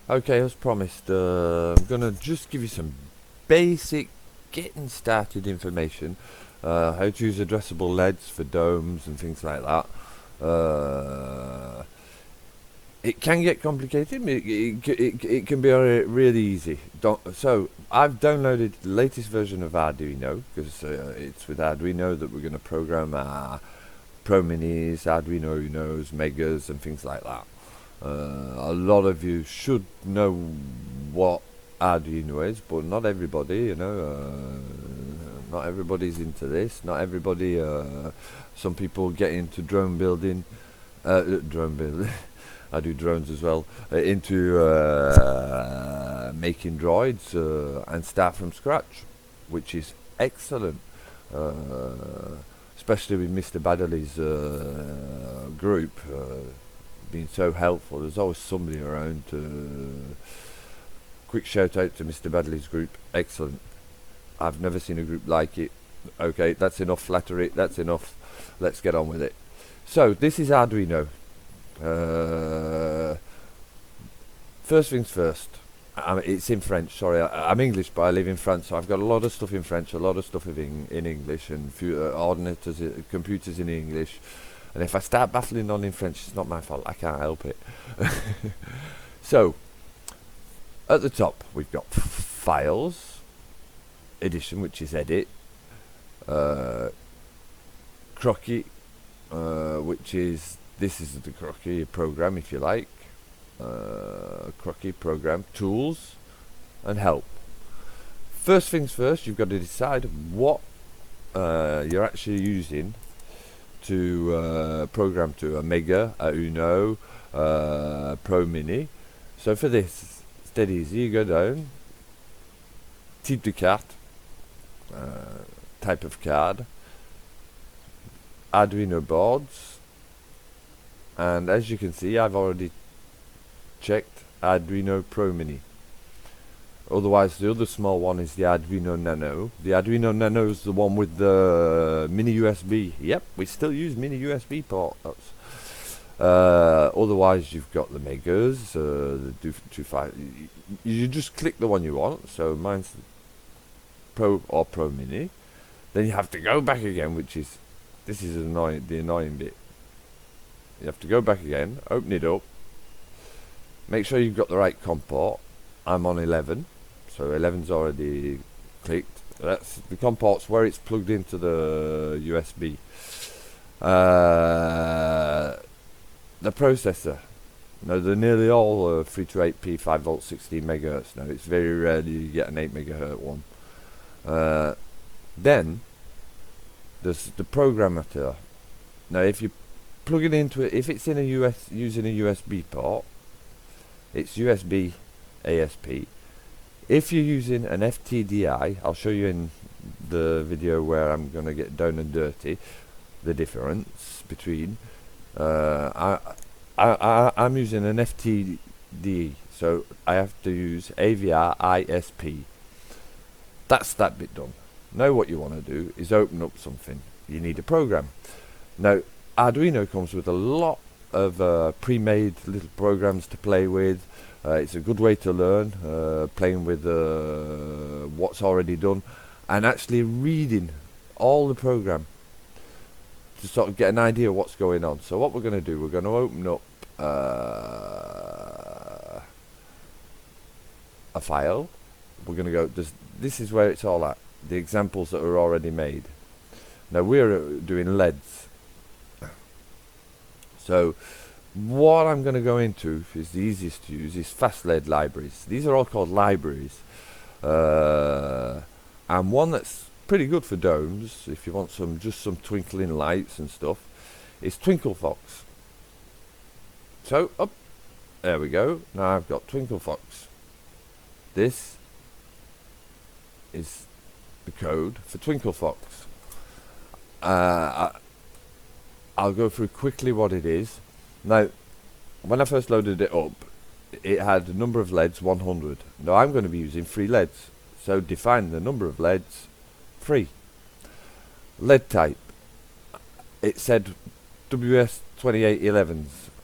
Okay, as promised, I'm gonna just give you some basic getting started information. How to use addressable LEDs for domes and things like that. It can get complicated. It can be really easy. So I've downloaded the latest version of Arduino because it's with Arduino that we're going to program our Pro Minis, Arduino Unos, Megas, and things like that. A lot of you should know what Arduino is, but not everybody, not everybody's into this. Not everybody, some people get into drone building, I do drones as well, into making droids and start from scratch, which is excellent. Especially with Mr. Baddeley's group being so helpful. There's always somebody around to... Quick shout out to Mr. Baddeley's group. Excellent. I've never seen a group like it. Okay, that's enough flattery. That's enough. Let's get on with it. So, this is Arduino. First things first. It's in French, sorry. I'm English, but I live in France, so I've got a lot of stuff in French, a lot of stuff in English, and few ordinators, computers in English. And if I start baffling on in French, it's not my fault. I can't help it. So, at the top, we've got Files, Edition, which is Edit, Croquis, which is... This is the Croquis program, if you like. Croquis program, Tools, and Help. First things first, you've got to decide what you're actually using to program to a Mega, a Uno, Pro Mini. So for this, it's dead easy. You go down, type de carte, type of card, Arduino boards, and as you can see, I've already checked Arduino Pro Mini. Otherwise, the other small one is the Arduino Nano. The Arduino Nano is the one with the mini USB. Yep, we still use mini USB ports. Otherwise, you've got the Megas, the 2.5. You just click the one you want. So mine's Pro or Pro Mini. Then you have to go back again, this is the annoying bit. You have to go back again, open it up, make sure you've got the right COM port. I'm on 11, so 11's already clicked. That's the COM port's where it's plugged into the USB. The processor. No, they're nearly all 328p 5V 16 MHz. Now it's very rare that you get an 8 MHz one. Then there's the programmer. Now if you plug it into it, if it's in using a USB port, it's USB ASP. If you're using an FTDI, I'll show you in the video where I'm going to get down and dirty the difference between. I'm using an FTD, so I have to use AVR ISP. That's that bit done. Now what you want to do is open up something. You need a program. Now Arduino comes with a lot of pre-made little programs to play with. It's a good way to learn, playing with what's already done and actually reading all the program to sort of get an idea of what's going on. So what we're going to do, we're going to open up a file. We're going to go, this is where it's all at, the examples that are already made. Now we're doing LEDs. So what I'm going to go into is the easiest to use is fast LED libraries. These are all called libraries. And one that's pretty good for domes, if you want just some twinkling lights and stuff, is Twinkle Fox. So, up, there we go. Now I've got Twinkle Fox. This is the code for Twinkle Fox. I'll go through quickly what it is. Now, when I first loaded it up, it had a number of LEDs, 100. Now I'm going to be using 3 LEDs. So define the number of LEDs, 3. LED type. It said WS2811s.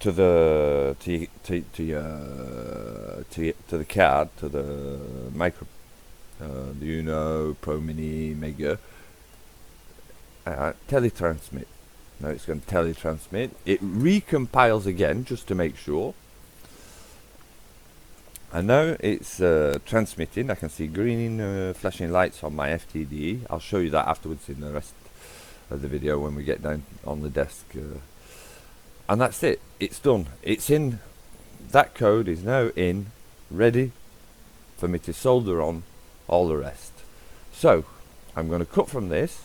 to the to the card, to the micro, the Uno, Pro Mini, Mega, teletransmit. Now it's going to teletransmit. It recompiles again just to make sure. And now it's transmitting. I can see green flashing lights on my FTD. I'll show you that afterwards in the rest of the video when we get down on the desk. And that's it. It's done. It's in. That code is now in, ready for me to solder on all the rest. So I'm going to cut from this.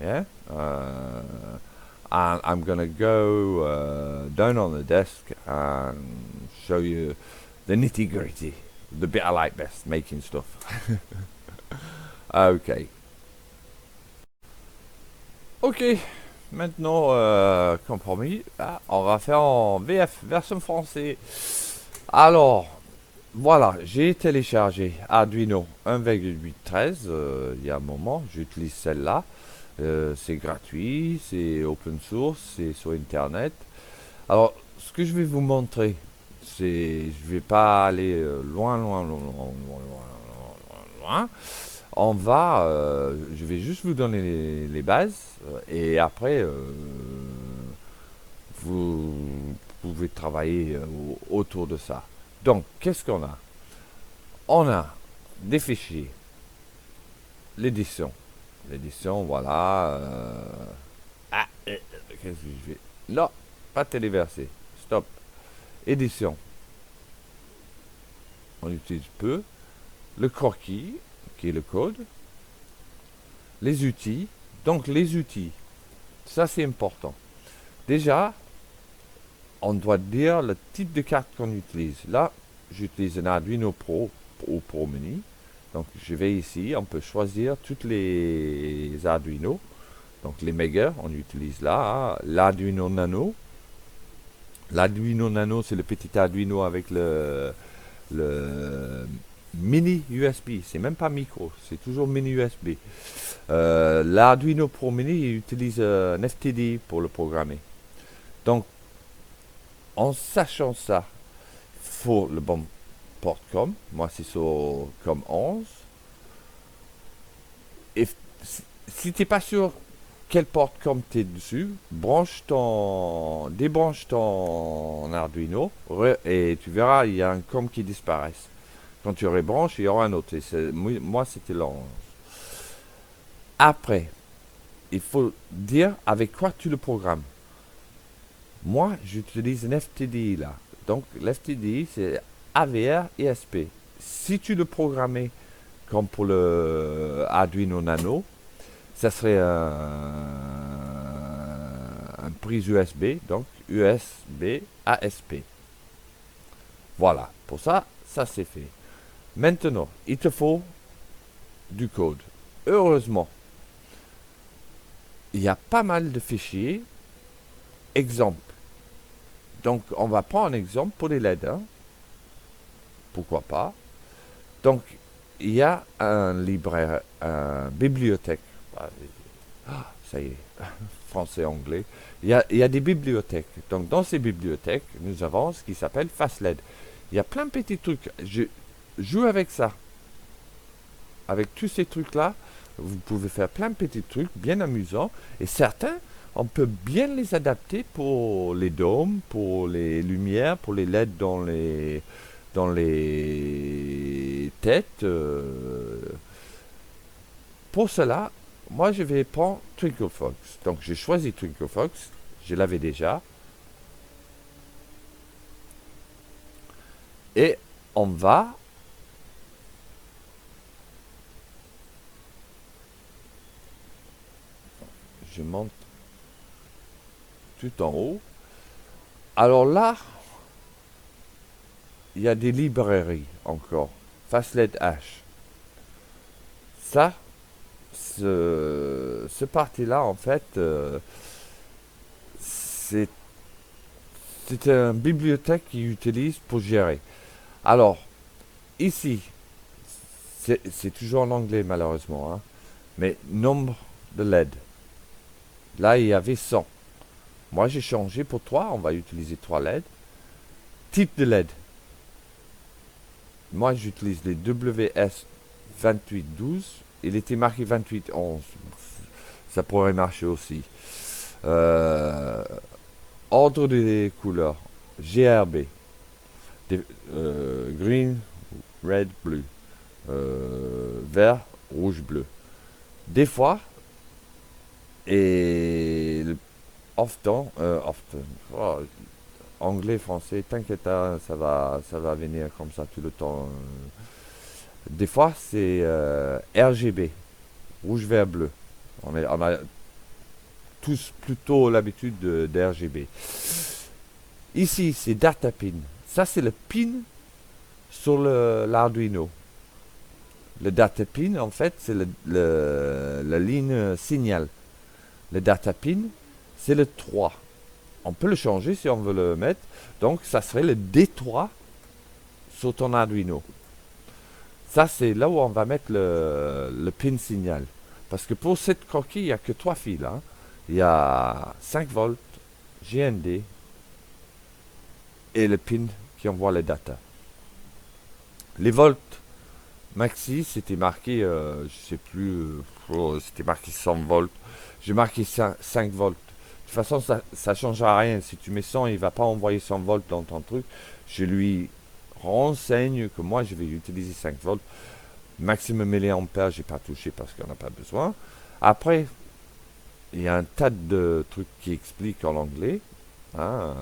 Yeah. And I'm going to go down on the desk and show you the nitty gritty, the bit I like best, making stuff. Ok. Ok, maintenant, compromis, on va faire en VF, version français. Alors, voilà, j'ai téléchargé Arduino 1,8.13 il y a un moment, j'utilise celle-là. C'est gratuit, c'est open source, c'est sur internet. Alors, ce que je vais vous montrer, je vais pas aller loin. Je vais juste vous donner les bases et après vous pouvez travailler autour de ça. Donc, qu'est-ce qu'on a? On a des fichiers, l'édition, voilà. Qu'est-ce que je fais? Non, pas téléversé. Stop. Édition. On utilise peu. Le croquis, qui est le code. Les outils. Donc les outils. Ça c'est important. Déjà, on doit dire le type de carte qu'on utilise. Là, j'utilise un Arduino Pro ou Pro Mini. Donc je vais ici, on peut choisir toutes les Arduino. Donc les Mega, on utilise là. L'Arduino Nano. L'Arduino Nano, c'est le petit Arduino avec le mini USB. C'est même pas micro, c'est toujours mini USB. L'Arduino Pro Mini il utilise un FTD pour le programmer. Donc, en sachant ça, il faut le bon port com. Moi, c'est sur com 11. Et si tu n'es pas sûr quel port com tu es dessus, débranche ton Arduino et tu verras, il y a un com qui disparaît. Quand tu rebranches, il y aura un autre. Moi, c'était l'11. Après, il faut dire avec quoi tu le programmes. Moi, j'utilise un FTDI là. Donc, l'FTDI, c'est AVR et SP. Si tu le programmais comme pour le Arduino Nano, ça serait un prise USB, donc USB ASP. Voilà, pour ça, ça c'est fait. Maintenant, il te faut du code. Heureusement, il y a pas mal de fichiers. Exemple. Donc, on va prendre un exemple pour les LED. Hein. Pourquoi pas. Donc, il y a un libraire, une bibliothèque. Ça y est, français-anglais. Il y a des bibliothèques. Donc, dans ces bibliothèques, nous avons ce qui s'appelle FastLED. Il y a plein de petits trucs. Je joue avec ça. Avec tous ces trucs-là, vous pouvez faire plein de petits trucs bien amusants. Et certains, on peut bien les adapter pour les dômes, pour les lumières, pour les LED dans les têtes. Pour cela, moi je vais prendre Twinkle Fox. Donc j'ai choisi Twinkle Fox, je l'avais déjà. Et on va je monte tout en haut. Alors là, il y a des librairies encore. FastLED H. Ça, ce parti-là, en fait, c'est une bibliothèque qu'ils utilisent pour gérer. Alors, ici, c'est toujours en anglais malheureusement, hein, mais nombre de LED. Là, il y avait 100. Moi, j'ai changé pour 3. On va utiliser 3 LED. Type de LED. Moi, j'utilise les WS 2812. Il était marqué 2811. Ça pourrait marcher aussi. Ordre des couleurs. GRB. Green, red, bleu. Vert, rouge, bleu. Des fois, et often, oh, anglais, français, t'inquiète, hein, ça va venir comme ça tout le temps. Des fois, c'est RGB, rouge, vert, bleu. On a tous plutôt l'habitude d'RGB. Ici, c'est data pin. Ça, c'est le pin sur l'Arduino. Le data pin, en fait, c'est la ligne signal. Le data pin, c'est le 3. On peut le changer si on veut le mettre. Donc, ça serait le D3 sur ton Arduino. Ça, c'est là où on va mettre le pin signal. Parce que pour cette coquille, il n'y a que 3 fils. Hein. Il y a 5 volts, GND et le pin qui envoie les data. Les volts maxi, c'était marqué, je sais plus, c'était marqué 100 volts. J'ai marqué 5 volts. De toute façon, ça ne changera rien. Si tu mets 100, il ne va pas envoyer 100 volts dans ton truc. Je lui renseigne que moi, je vais utiliser 5 volts. Maximum milliampères, je n'ai pas touché parce qu'on n'a pas besoin. Après, il y a un tas de trucs qui expliquent en anglais. Hein,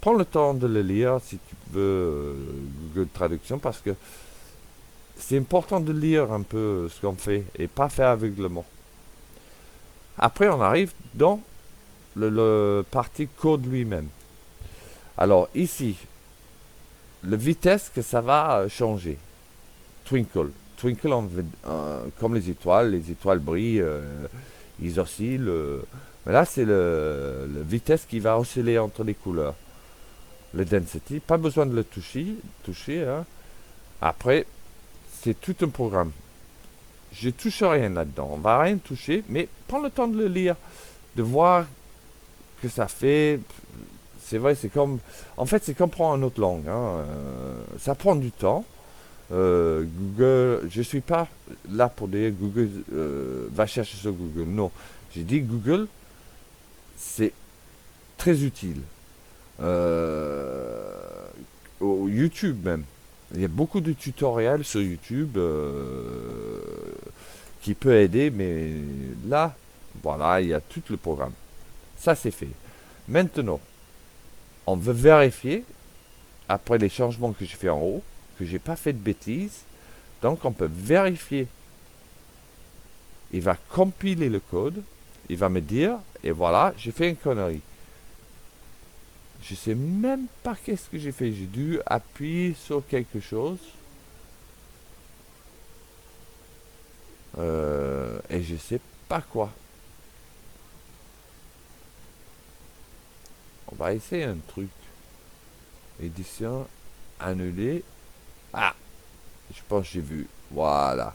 prends le temps de le lire si tu veux Google Traduction parce que c'est important de lire un peu ce qu'on fait et pas faire aveuglement. Après, on arrive dans le parti code lui-même. Alors ici, la vitesse que ça va changer. Twinkle. Twinkle, comme les étoiles brillent, ils oscillent. Mais là, c'est la vitesse qui va osciller entre les couleurs. Le density, pas besoin de le toucher. Hein. Après, c'est tout un programme. Je touche rien là-dedans. On va rien toucher, mais prends le temps de le lire, de voir que ça fait. C'est vrai, c'est comme. En fait, c'est comme prendre une autre langue. Hein. Ça prend du temps. Google, je suis pas là pour dire Google va chercher sur Google. Non, j'ai dit Google, c'est très utile. Au YouTube même. Il y a beaucoup de tutoriels sur YouTube qui peut aider, mais là, voilà, il y a tout le programme. Ça, c'est fait. Maintenant, on veut vérifier, après les changements que j'ai fait en haut, que j'ai pas fait de bêtises. Donc, on peut vérifier. Il va compiler le code. Il va me dire, et voilà, j'ai fait une connerie. Je sais même pas qu'est-ce que j'ai fait. J'ai dû appuyer sur quelque chose. Et je sais pas quoi. On va essayer un truc. Édition, annuler. Ah, je pense que j'ai vu. Voilà.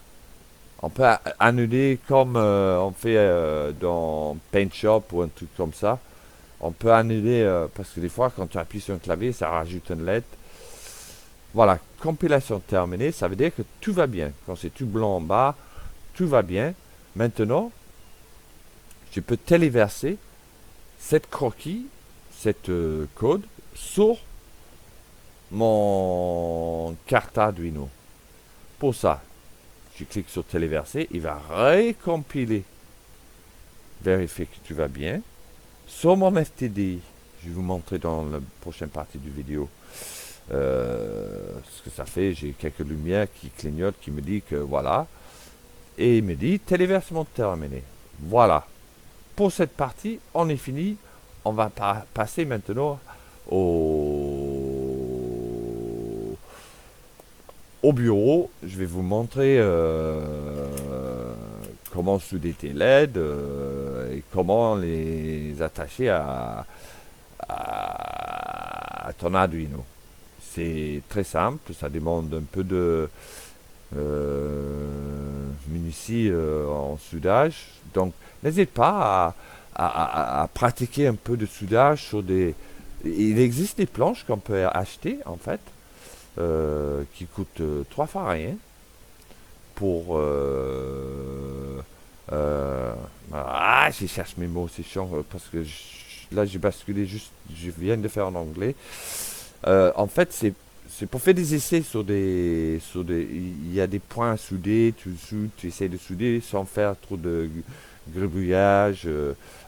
On peut annuler comme on fait dans Paint Shop ou un truc comme ça. On peut annuler parce que des fois, quand tu appuies sur un clavier, ça rajoute une lettre. Voilà, compilation terminée. Ça veut dire que tout va bien. Quand c'est tout blanc en bas, tout va bien. Maintenant, je peux téléverser cette croquis, cette code sur mon carte Arduino. Pour ça, je clique sur téléverser, il va récompiler, vérifier que tout va bien. Sur mon FTD, je vais vous montrer dans la prochaine partie du vidéo ce que ça fait. J'ai quelques lumières qui clignotent, qui me dit que voilà. Et il me dit téléversement terminé. Voilà. Pour cette partie, on est fini. On va passer maintenant au bureau. Je vais vous montrer comment souder tes LED et comment les attacher à ton Arduino. C'est très simple, ça demande un peu de minutie en soudage. Donc, n'hésite pas à pratiquer un peu de soudage sur des... Il existe des planches qu'on peut acheter, en fait, qui coûtent 3 fois rien pour... je cherche mes mots, c'est chiant, parce que là, j'ai basculé juste... Je viens de faire en anglais. En fait, c'est pour faire des essais il y a des points à souder, tu soudes, tu essaies de souder sans faire trop de gribouillage,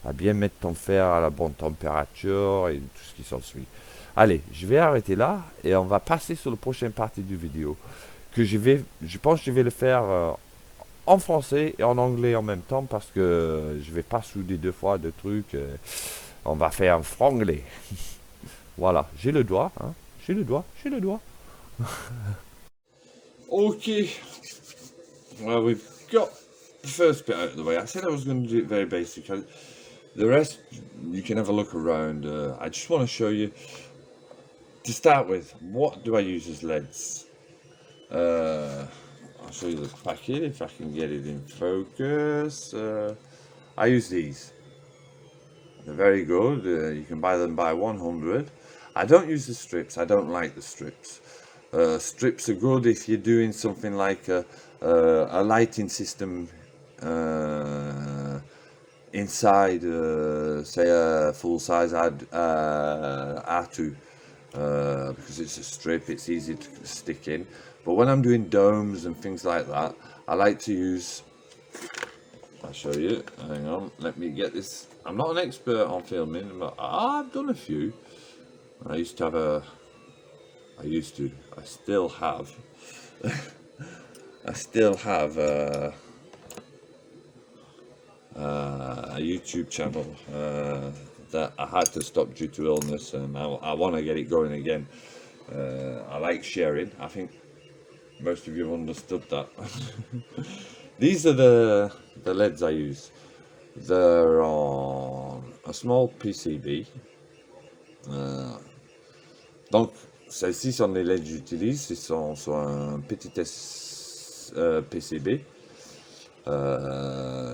à bien mettre ton fer à la bonne température et tout ce qui s'ensuit. Allez, je vais arrêter là et on va passer sur la prochaine partie du vidéo je pense que je vais le faire en français et en anglais en même temps parce que je vais pas souder 2 fois de trucs. On va faire en franglais. Voilà, j'ai le doigt, hein. J'ai le doigt. Okay, well, we've got the first bit out of the way. I said I was going to do it very basic. The rest, you can have a look around. I just want to show you, to start with, what do I use as leads? I'll show you the packet if I can get it in focus. I use these. They're very good. You can buy them by 100. I don't use the strips. I don't like the strips. Strips are good if you're doing something like a lighting system inside, say, a full-size R2, because it's a strip, it's easy to stick in. But when I'm doing domes and things like that, I like to use... I'll show you. Hang on, let me get this. I'm not an expert on filming, but I've done a few. I used to have I still have a YouTube channel that I had to stop due to illness, and I want to get it going again. I like sharing. I think most of you have understood that. These are the LEDs I use. They're on a small PCB. Donc, celles-ci sont les LED que j'utilise. Ils sont sur un petit PCB.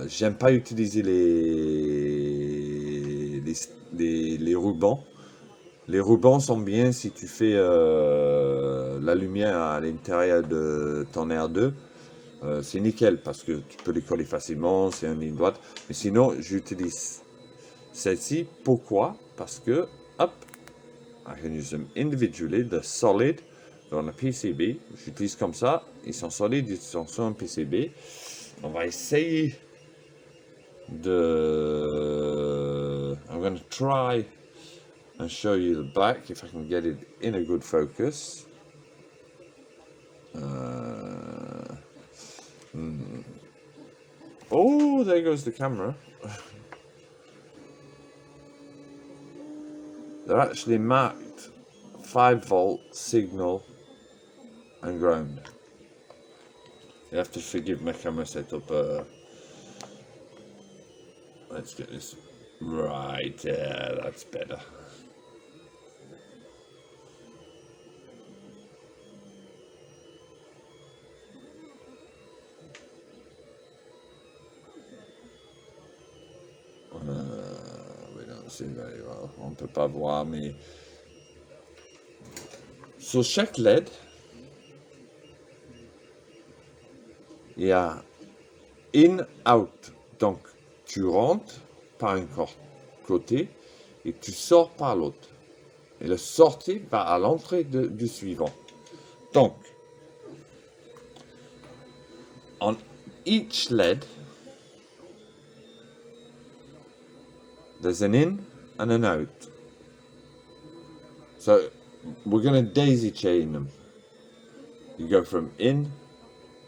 J'aime pas utiliser les rubans. Les rubans sont bien si tu fais la lumière à l'intérieur de ton R2. C'est nickel parce que tu peux les coller facilement, c'est une ligne droite. Mais sinon, j'utilise celle-ci. Pourquoi? Parce que, hop, I can use them individually. They're solid. They're on a PCB. J'utilise comme ça. Ils sont solides, ils sont sur un PCB. On va essayer de... I'm going to try and show you the back if I can get it in a good focus. Oh, there goes the camera. They're actually marked 5-volt signal and ground. You have to forgive my camera setup. Let's get this right there. That's better. We don't see very well. On ne peut pas voir, mais sur chaque LED, il y a in, out. Donc, tu rentres par un côté et tu sors par l'autre. Et la sortie va à l'entrée du suivant. Donc, on each LED, there's an in and an out. So, we're going to daisy chain them. You go from in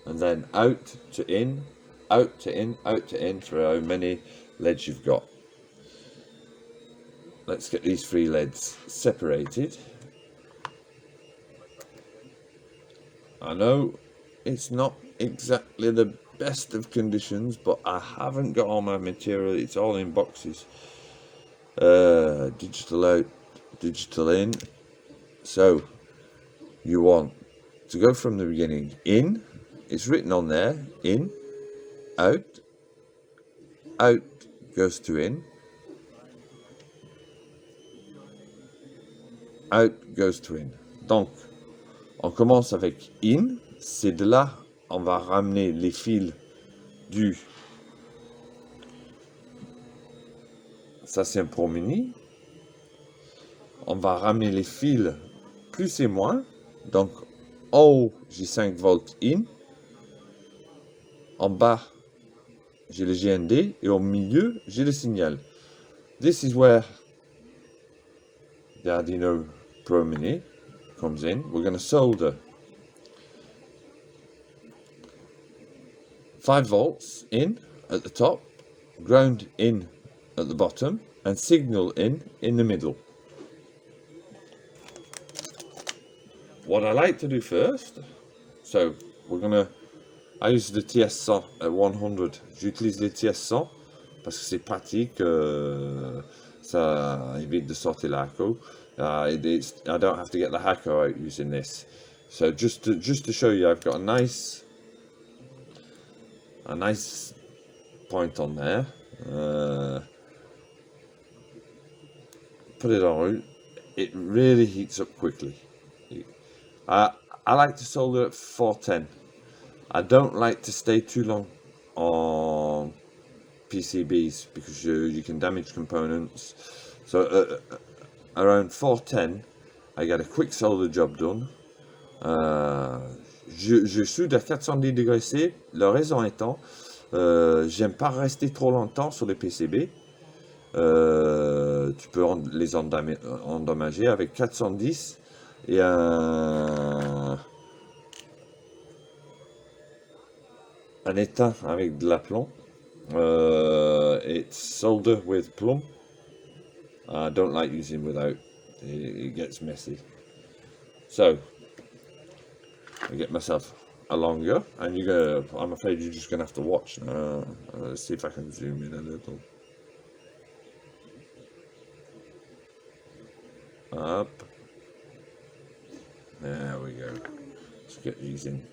and then out to in, out to in, out to in for how many LEDs you've got. Let's get these 3 LEDs separated. I know it's not exactly the best of conditions, but I haven't got all my material. It's all in boxes. Digital out, digital in. So you want to go from the beginning. In, it's written on there, in, out, out goes to in, out goes to in. Donc, on commence avec in, c'est de là, on va ramener les fils du... Ça, c'est un promini. On va ramener les fils plus et moins. Donc, en haut, j'ai 5 volts in. En bas, j'ai le GND. Et au milieu, j'ai le signal. This is where the Arduino Pro Mini comes in. We're going to solder 5 volts in at the top, ground in at the bottom, and signal in the middle. What I like to do first, so we're gonna, I use the TS100 at 100. J'utilise les TS100 parce que c'est pratique, ça évite de sortir l'hacko. I don't have to get the hacko out using this. So just to show you, I've got a nice point on there. Put it on. It really heats up quickly. I like to solder at 410. I don't like to stay too long on PCBs because you can damage components. So around 410, I get a quick solder job done. Je soude à 410 degrés C. La raison étant, j'aime pas rester trop longtemps sur les PCB. Tu peux les endommager avec 410 et un étain avec de l'aplomb. It's solder with plumb. I don't like using without. It gets messy. So I get myself a longer, and I'm afraid you're just gonna have to watch. Let's see if I can zoom in a little. Up. There we go. Let's get these in.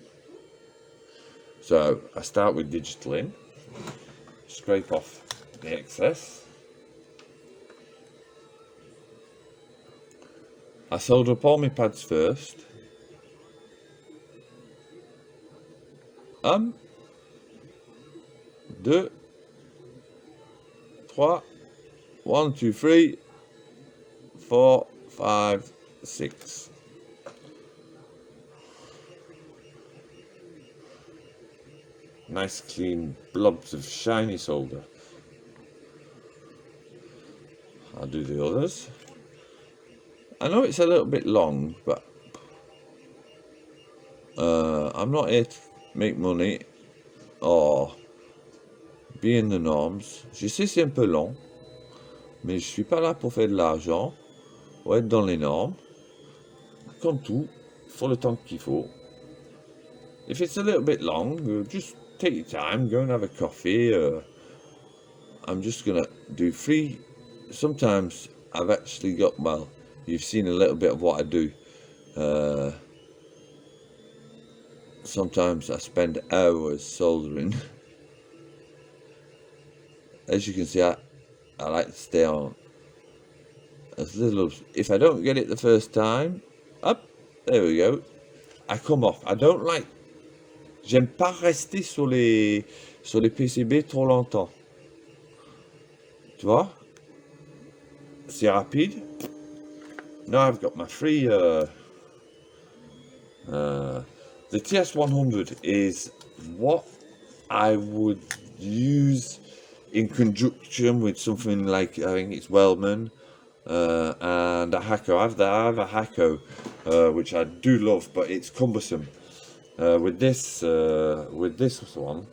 So I start with digital in, scrape off the excess. I solder up all my pads first. 1, 2, 3, 1, 2, 3, 4, 5, 6. Nice clean blobs of shiny solder. I'll do the others. I know it's a little bit long, but I'm not here to make money or be in the norms. Je sais c'est un peu long, mais je suis pas là pour faire de l'argent ou être dans les normes. Comme tout, il faut le temps qu'il faut. If it's a little bit long, just take your time, go and have a coffee. I'm just gonna do 3. Sometimes I've actually got, well, you've seen a little bit of what I do. Sometimes I spend hours soldering. As you can see, I like to stay on as little. If I don't get it the first time, up, there we go. I come off. I don't like. J'aime pas rester sur les PCB trop longtemps. Tu vois? C'est rapide. Now I've got my free. The TS100 is what I would use in conjunction with something like, I think it's Wellman and a Hacko. I have a Hacko, which I do love, but it's cumbersome. With this one,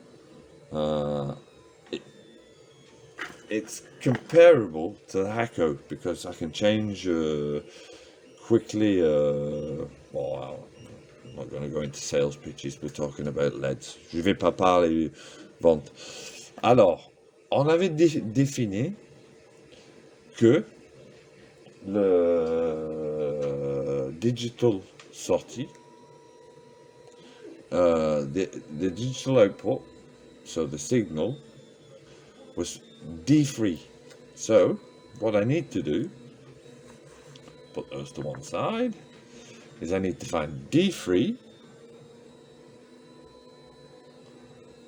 it's comparable to the Hacko because I can change quickly. Well, I'm not going to go into sales pitches. We're talking about LEDs. Je vais pas parler vente. Alors, on avait défini que le digital sortie, the digital output, so the signal, was D3. So what I need to do, put those to one side. Is I need to find D3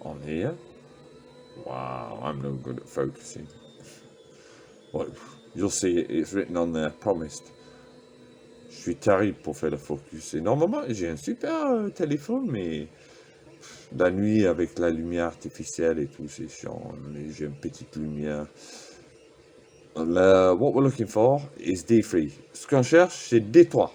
on here. Wow, I'm no good at focusing. Well, you'll see it's written on there, promised. Je suis terrible pour faire le focus. Et normalement, j'ai un super téléphone, mais la nuit avec la lumière artificielle et tout, c'est chiant. J'ai une petite lumière. What we're looking for is D3. Ce qu'on cherche, c'est D3.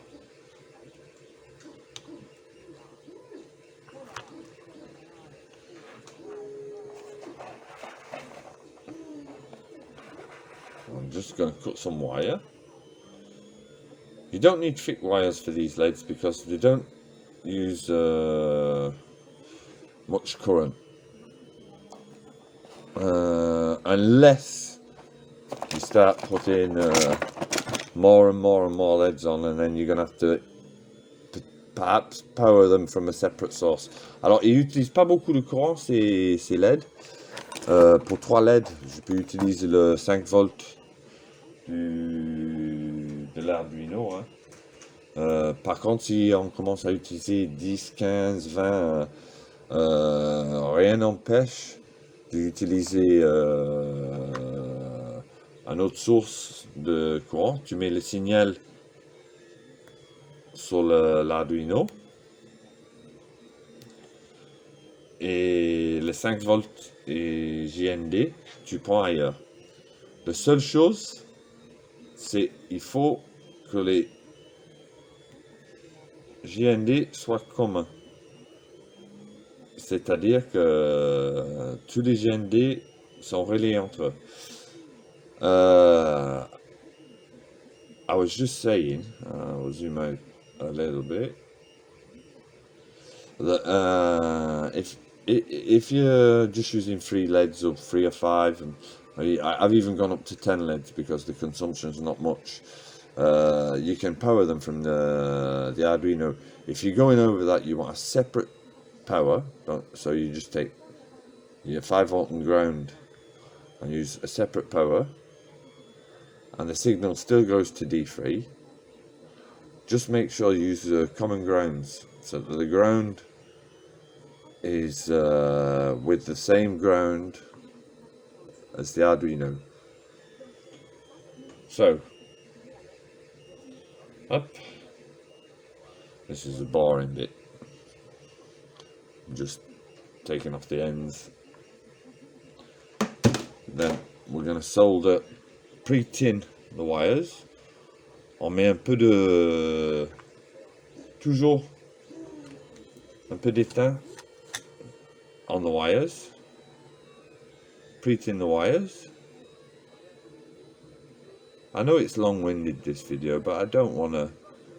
I'm just going to cut some wire. You don't need thick wires for these LEDs because they don't use much current. Unless you start putting more and more LEDs on, and then you're going to have to perhaps power them from a separate source. Alors, ils n'utilisent pas beaucoup de courant, ces LED. Pour 3 LED, je peux utiliser le 5 volts de l'arduino. Hein. Par contre, si on commence à utiliser 10, 15, 20, rien n'empêche d'utiliser une autre source de courant. Tu mets le signal sur l'arduino et les 5 volts et JND, tu prends ailleurs. La seule chose, c'est il faut que les JND soient communs. C'est-à-dire que tous les JND sont reliés entre eux. I was just saying, I'll zoom out a little bit, that if you're just using 3 LEDs or 3 or 5, and I've even gone up to 10 LEDs because the consumption's not much, you can power them from the Arduino. If you're going over that, you want a separate power, so you just take your 5 volt and ground and use a separate power, and the signal still goes to D3. Just make sure you use the common grounds, so that the ground is with the same ground as the Arduino. So, up. This is the boring bit. I'm just taking off the ends. Then we're going to solder, pre-tin the wires. On met un peu de, toujours un peu d'étain on the wires. Pre-tin the wires. I know it's long-winded, this video, but I don't want to.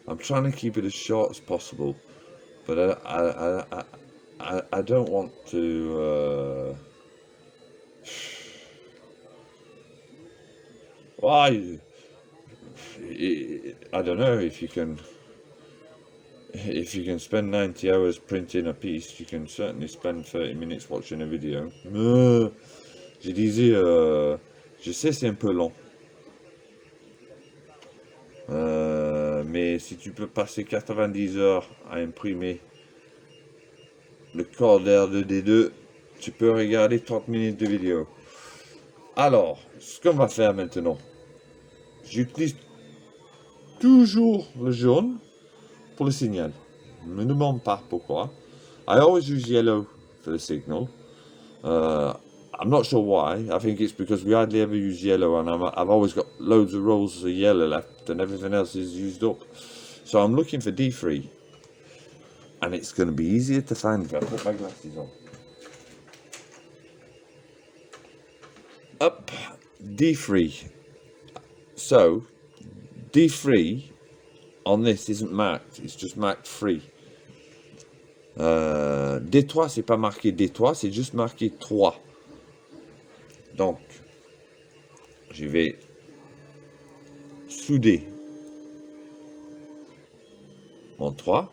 I'm trying to keep it as short as possible, but I don't want to. Why? I don't know if you can. If you can spend 90 hours printing a piece, you can certainly spend 30 minutes watching a video. Je disais, je sais c'est un peu long. Mais si tu peux passer 90 heures à imprimer le cordaire de D2, tu peux regarder 30 minutes de vidéo. Alors, ce qu'on va faire maintenant, j'utilise toujours le jaune pour le signal. Ne me demande pas pourquoi. I always use yellow for the signal. I'm not sure why. I think it's because we hardly ever use yellow, and I've always got loads of rolls of yellow left, and everything else is used up. So I'm looking for D3, and it's going to be easier to find if I put my glasses on. Up, D3. So D3 on this isn't marked, it's just marked 3. D3, c'est pas marqué D3, c'est juste marqué 3. Donc, je vais souder mon 3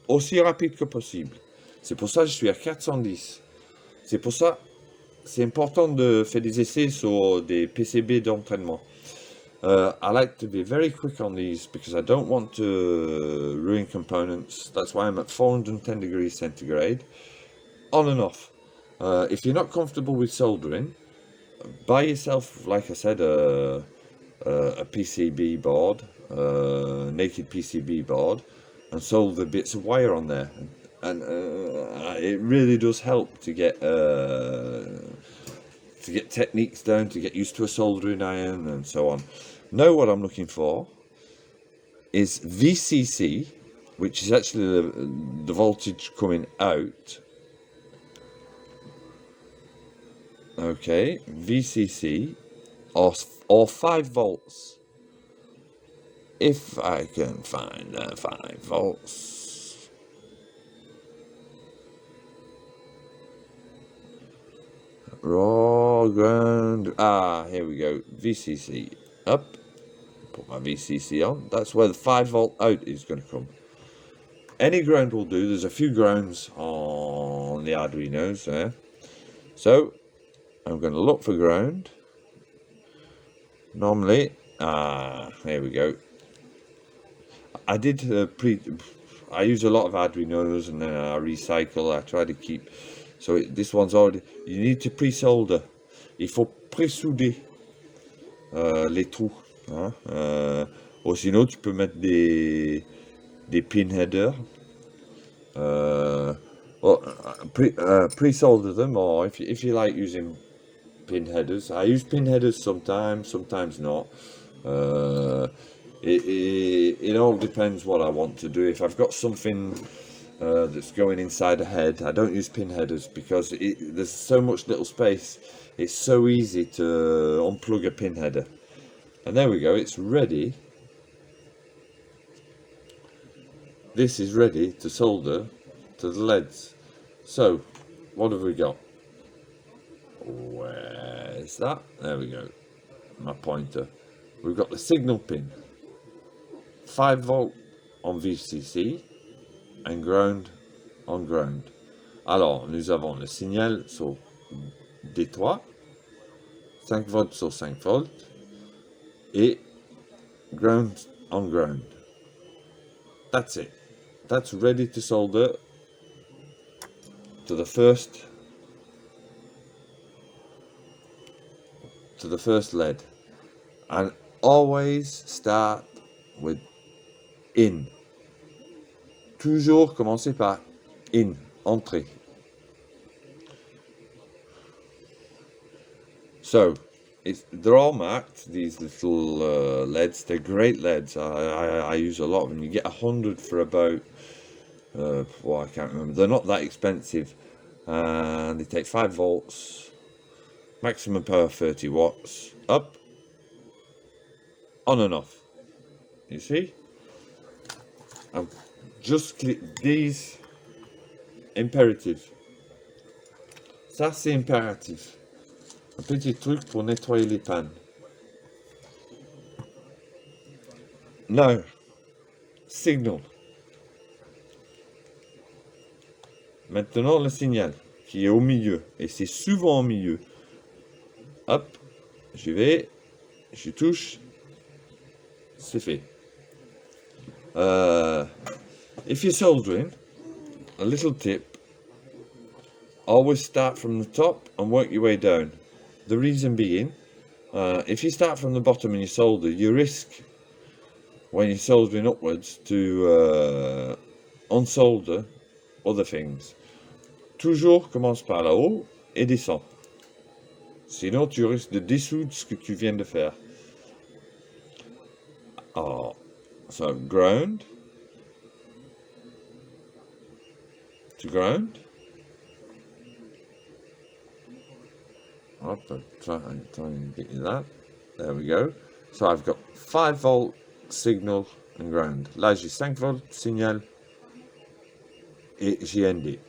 aussi rapide que possible. C'est pour ça que je suis à 410. C'est pour ça c'est important de faire des essais sur des PCB d'entraînement. I like to be very quick on these because I don't want to ruin components. That's why I'm at 410 degrees centigrade, on and off. If you're not comfortable with soldering, buy yourself, like I said, a PCB board, naked PCB board, and solder bits of wire on there. And it really does help to get techniques down, to get used to a soldering iron and so on. Now what I'm looking for is VCC, which is actually the voltage coming out. Okay, VCC or 5 volts. If I can find 5 volts. Raw ground. Ah, here we go. VCC up. Put my VCC on. That's where the 5 volt out is going to come. Any ground will do. There's a few grounds on the Arduinos there. So I'm going to look for ground. Normally, here we go. I did I use a lot of Arduinos and then I recycle. I try to keep. So this one's already. You need to pre-solder. Il faut pré-souder les trous. Hein? Ou sinon tu peux mettre des pin headers. Pre-solder them, or if you like using pin headers. I use pin headers sometimes not. It all depends what I want to do. If I've got something that's going inside a head, I don't use pin headers because there's so much little space. It's so easy to unplug a pin header. And there we go, it's ready. This is ready to solder to the leads. So, what have we got? Where's that? There we go. My pointer. We've got the signal pin. 5 volt on VCC and ground on ground. Alors, nous avons le signal sur D3, 5 volts sur 5 volts, et ground on ground. That's it. That's ready to solder to the first lead. And always start with in. Toujours commencer par in, entrée. So, they're all marked, these little leads. They're great leads. I use a lot of them. You get 100 for about, I can't remember. They're not that expensive. And they take 5 volts, maximum power 30 watts, up, on and off. You see? I've just clicked these impératifs. Ça, c'est impératif. Un petit truc pour nettoyer les pannes. Now, signal. Maintenant, le signal qui est au milieu. Et c'est souvent au milieu. Hop, je touche. C'est fait. If you're soldering, a little tip, always start from the top and work your way down. The reason being, if you start from the bottom and you solder, you risk, when you're soldering upwards, to unsolder other things. Toujours commence par là-haut et descends. Sinon, tu risques de dissoudre ce que tu viens de faire. Oh, so ground to ground. I'll try and get you that. There we go. So I've got 5 volt signal and ground. Là, j'ai 5 volts signal et JND.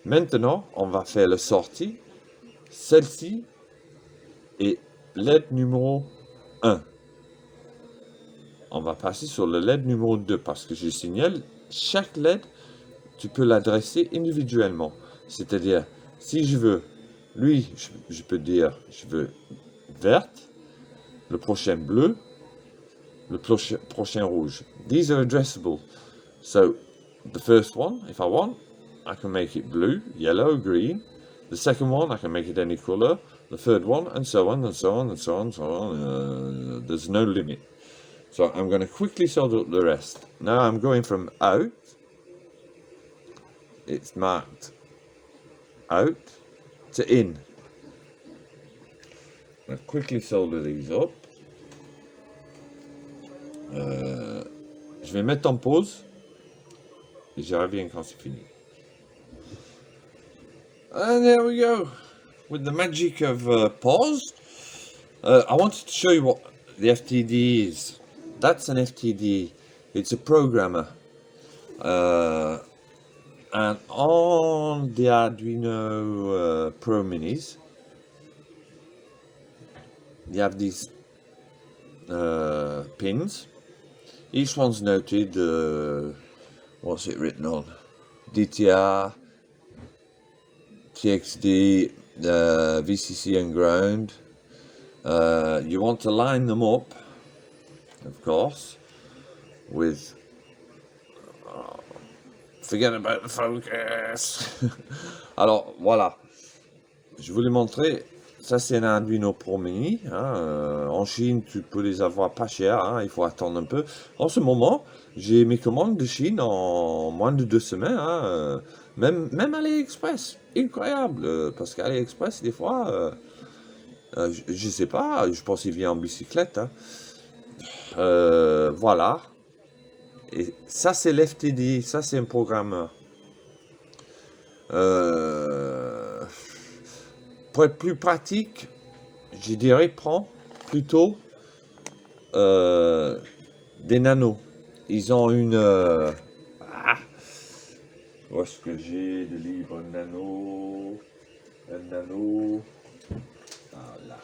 Maintenant, on va faire la sortie. Celle-ci est LED numéro 1. On va passer sur le LED numéro 2 parce que je signale, chaque LED, tu peux l'adresser individuellement. C'est-à-dire, si je veux, lui, je peux dire, je veux verte, le prochain bleu, le prochain rouge. These are addressable. So the first one, if I want, I can make it blue, yellow, green. The second one, I can make it any color. The third one, and so on, and so on, and so on, and so on. There's no limit. So I'm going to quickly sort out the rest. Now I'm going from out. It's marked out to in. I'm going to quickly solder these up. Je vais mettre en pause et je reviens quand c'est fini. And there we go, with the magic of pause. I wanted to show you what the FTD is. That's an FTD. It's a programmer. And on the Arduino Pro Minis, you have these pins. Each one's noted, what's it written on? DTR, TXD, VCC and ground. You want to line them up, of course, with... forget about the focus. Alors, voilà. Je voulais montrer... Ça, c'est un Arduino Pro Mini. Hein. En Chine, tu peux les avoir pas cher. Hein. Il faut attendre un peu. En ce moment, j'ai mes commandes de Chine en moins de 2 semaines. Hein. Même AliExpress. Incroyable. Parce qu'AliExpress, des fois, je sais pas. Je pense qu'il vient en bicyclette. Hein. Voilà. Et ça, c'est l'FTD. Ça, c'est un programmeur. Pour être plus pratique, je dirais prends plutôt des nanos. Ils ont une... où est-ce que j'ai de livres nano? Un nano... Ah là.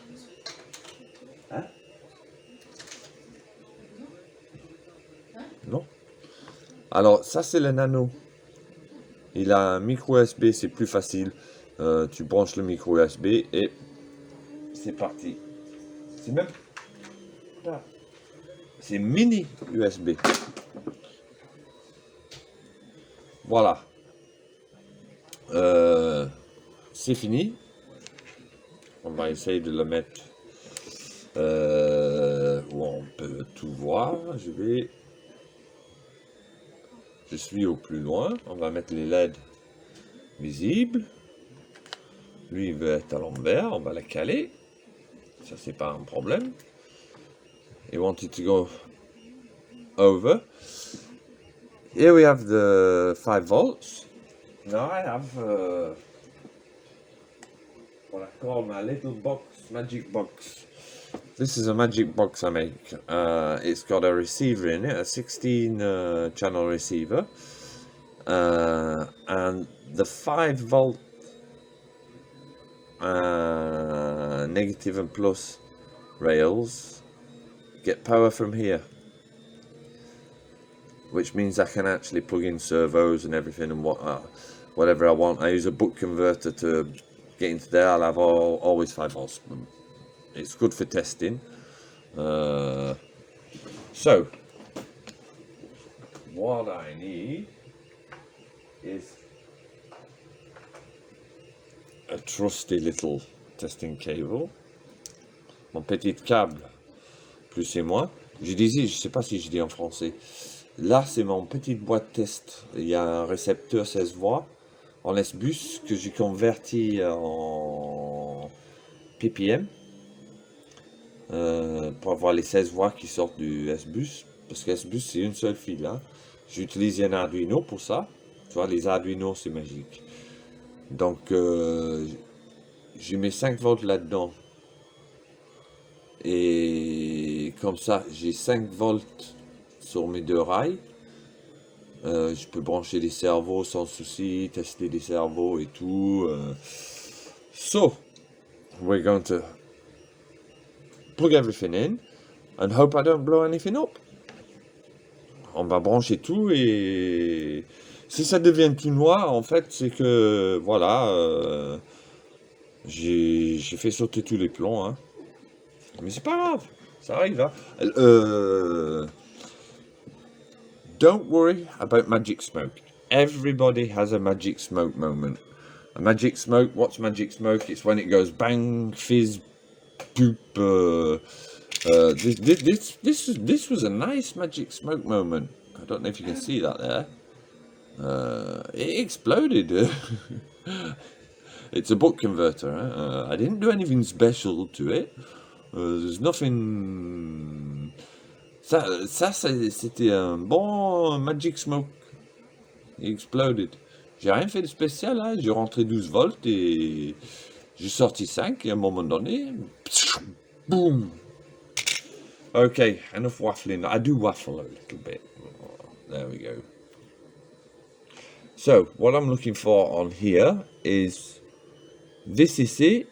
Hein? Non? Alors, ça c'est le nano. Il a un micro USB, c'est plus facile. Tu branches le micro USB et c'est parti. C'est même... C'est mini USB. Voilà. C'est fini. On va essayer de le mettre où on peut tout voir. Je suis au plus loin. On va mettre les LED visibles. Lui, il veut être à l'envers. On va la caler. Ça, c'est pas un problème. He wanted to go over. Here we have the 5 volts. Now I have what I call my little box, magic box. This is a magic box I make. It's got a receiver in it, a 16 channel receiver. And the 5 volt negative and plus rails get power from here, which means I can actually plug in servos and everything and whatever I want. I use a buck converter to get into there. I'll have always 5 volts. It's good for testing. So what I need is a trusty little testing cable, mon petit câble, plus et moins. Je disais, je sais pas si je dis en français. Là, c'est mon petite boîte test. Il y a un récepteur 16 voix en S-Bus que j'ai converti en ppm pour avoir les 16 voix qui sortent du S-Bus. Parce que S-Bus, c'est une seule file. Hein. J'utilise un Arduino pour ça. Tu vois, les Arduino, c'est magique. Donc, j'ai mes 5 volts là-dedans. Et comme ça, j'ai 5 volts sur mes 2 rails. Je peux brancher des servos sans souci, tester des servos et tout. So, we're going to plug everything in and hope I don't blow anything up. On va brancher tout et si ça devient tout noir, en fait, c'est que, voilà, j'ai fait sauter tous les plombs, hein. Mais c'est pas grave, Ça arrive, hein. Don't worry about magic smoke. Everybody has a magic smoke moment. A magic smoke, what's magic smoke? It's when it goes bang, fizz, boop. This was a nice magic smoke moment. I don't know if you can see that there. It exploded. It's a book converter. Hein? I didn't do anything special to it. There's nothing. Ça c'était un bon magic smoke. Il exploded. J'ai rien fait de spécial, hein. J'ai rentré 12 volts et j'ai sorti 5 et à un moment donné, boom. Okay, enough waffling. I do waffle a little bit. There we go. So, what I'm looking for on here is VCC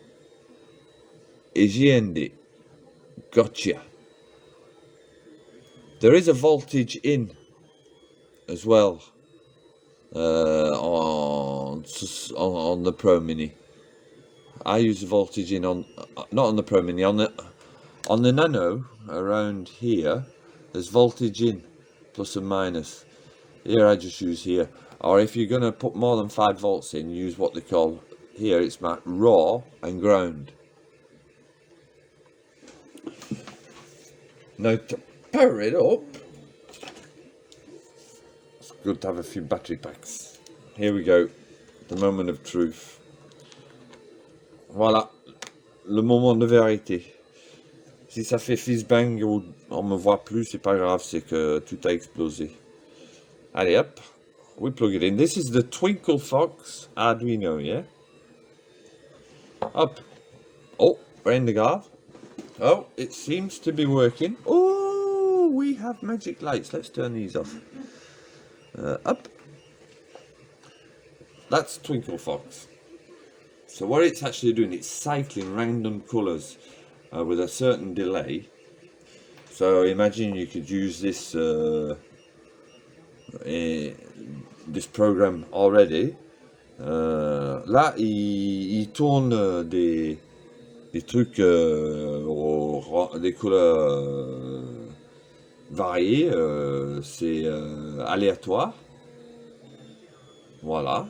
et GND. Gotcha. There is a voltage in as well on the Pro Mini. I use the voltage in on not on the Pro Mini, on the Nano around here. There's voltage in, plus and minus. Here I just use here. Or if you're going to put more than 5 volts in, use what they call, here it's marked raw and ground. Now to power it up, it's good to have a few battery packs. Here we go, the moment of truth. Voilà, le moment de vérité. Si ça fait fizz bang ou on me voit plus, c'est pas grave, c'est que tout a explosé. Allez hop. We plug it in. This is the Twinkle Fox Arduino, yeah? Up. Oh, we're in the garb. Oh, it seems to be working. Oh, we have magic lights. Let's turn these off. Up. That's Twinkle Fox. So what it's actually doing, it's cycling random colours with a certain delay. So imagine you could use this this program already. Là, il tourne des trucs, des couleurs variées, c'est aléatoire. Voilà.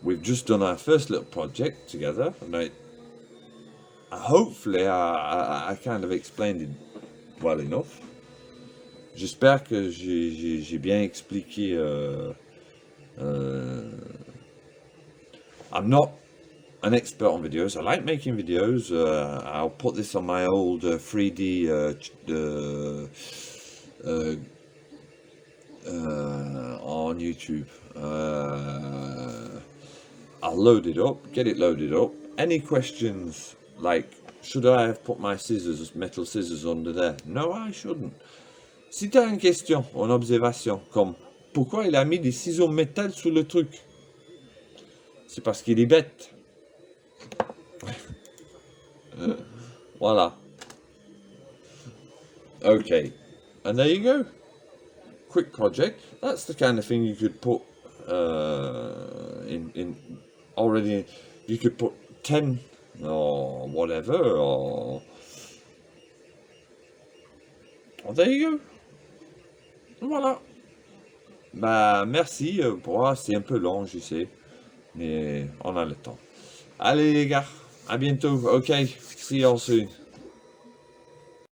We've just done our first little project together, and hopefully I kind of explained it well enough. J'espère que j'ai bien expliqué. I'm not an expert on videos. I like making videos. I'll put this on my old 3D on YouTube. I'll load it up, get it loaded up. Any questions like, should I have put my scissors, metal scissors under there? No, I shouldn't. Si tu as une question ou une observation comme pourquoi il a mis des ciseaux métal sous le truc, c'est parce qu'il est bête. Voilà. Okay, and there you go. Quick project. That's the kind of thing you could put in already. You could put 10 or whatever, or there you go. Voilà. Bah merci, pour moi c'est un peu long, je sais, mais on a le temps. Allez les gars, à bientôt. Ok, see you all soon.